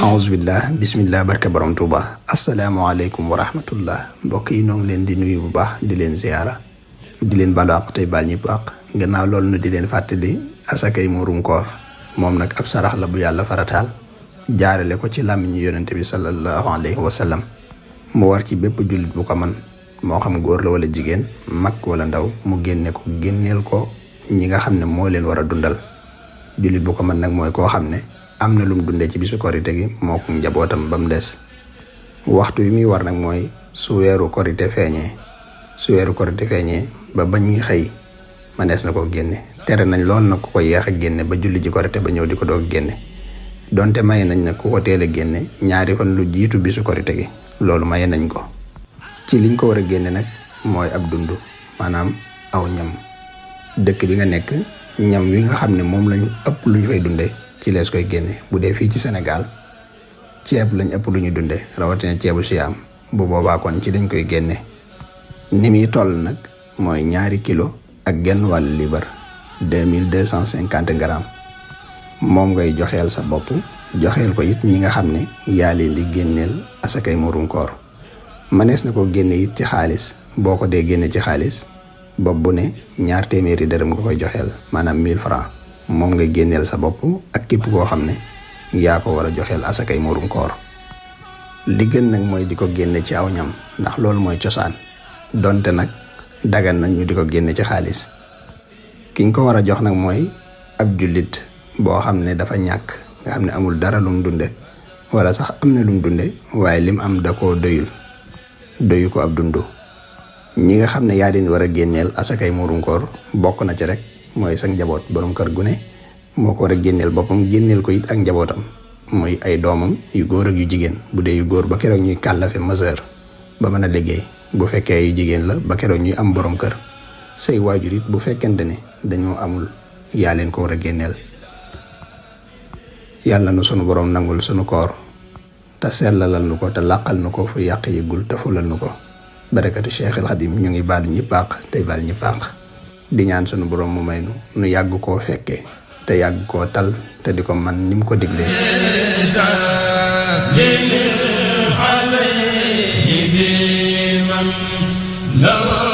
aousubillah bismillah barke borom Tuuba asalaamaaleykum wa rahmatullah mbokk yi noo ngi leen di nuyu bu baax di leen ziyaara di leen balu àq tey baal ñëpp àq gannaaw loolu nu di leen fàttali asakay muurum koor moom nag ab sarax la bu yàlla farataal jaarale ko ci làmmiñu yonente bi sallallahu alayhi wa sallam mu war ci bépp jullit bu ko man moo xam góor la wala jigéen mag wala ndaw mu génneel ko ñi nga xam ne moo leen war a dundal jullit bu ko man nag mooy koo xam ne am na lum dundee ci bisu korite gi moo ko njabootam ba mu des waxtu wi muy war nag mooy su weeru korite feeñee ba ñuy xëy manees na ko génne tere nañ lool nag ku ko yeex a génne ba julli ji korite ba ñëw di ko doog génne donte maye nañ nag ku ko teel a génne ñaari fan lu jiitu bisu korite gi loolu maye nañ ko ci liñ ko war a génne nag mooy ab dund maanaam aw ñam dëkk bi nga nekk ñam wi nga xam ne moom lañu ëpp lu ñu fay dunde ci lees koy génne bu dee fii ci Sénégal ceeb lañ ëpp lu ñu dunde rawatina ceebu siyaam bu boobaa kon ci dañ koy génne ni muy toll nag mooy 2 kilo ak genn wàllu liibar 2250 grammes moom ngay joxeel sa bopp joxeel ko it ñi nga xam ne yaa leen di génneel asakay muurum koor manees na ko génne it ci xaalis boo ko dee génne ci xaalis bopp bu ne 200 dërëm nga koy joxeel maanaam 1000 francs moom ngay génneel sa bopp ak képp koo xam ne yaa ko war a joxeel asakay muurum koor li gën nag mooy di ko génne ci aw ñam ndax loolu mooy cosaan donte nag dagan nañ ñu di ko génne ci xaalis kiñ ko war a jox nag mooy ab jullit boo xam ne dafa ñàkk nga xam ne amul dara lum dunde wala sax am na lum dunde waaye lim am da koo doyu ko ab dundu ñi nga xam ne yaa leen war a génneel asakay muurum koor bokk na ci rek mooy sa njaboot borom kër gu ne moo ko war a génneel boppam génneel ko it ak njabootam muy ay doomam yu góor ak yu jigéen bu dee yu góor ba keroog ñuy kàllafe majeur ba mën a liggéey bu fekkee yu jigéen la ba keroog ñuy am borom kër say waajur it bu fekkente ne dañoo amul yaa leen ko war a génneel yàlla nu sunu borom nangul sunu koor te sellalal nu ko te làqal nu ko fu yàq yëgul te fulal nu ko barakatu Cheikh El Khadim ñu ngi baalu ñi paax tey baal ñi paax di ñaan sunu borom mu may nu yàgg koo fekke te yàgg koo tal te di ko man ni mu ko diglee la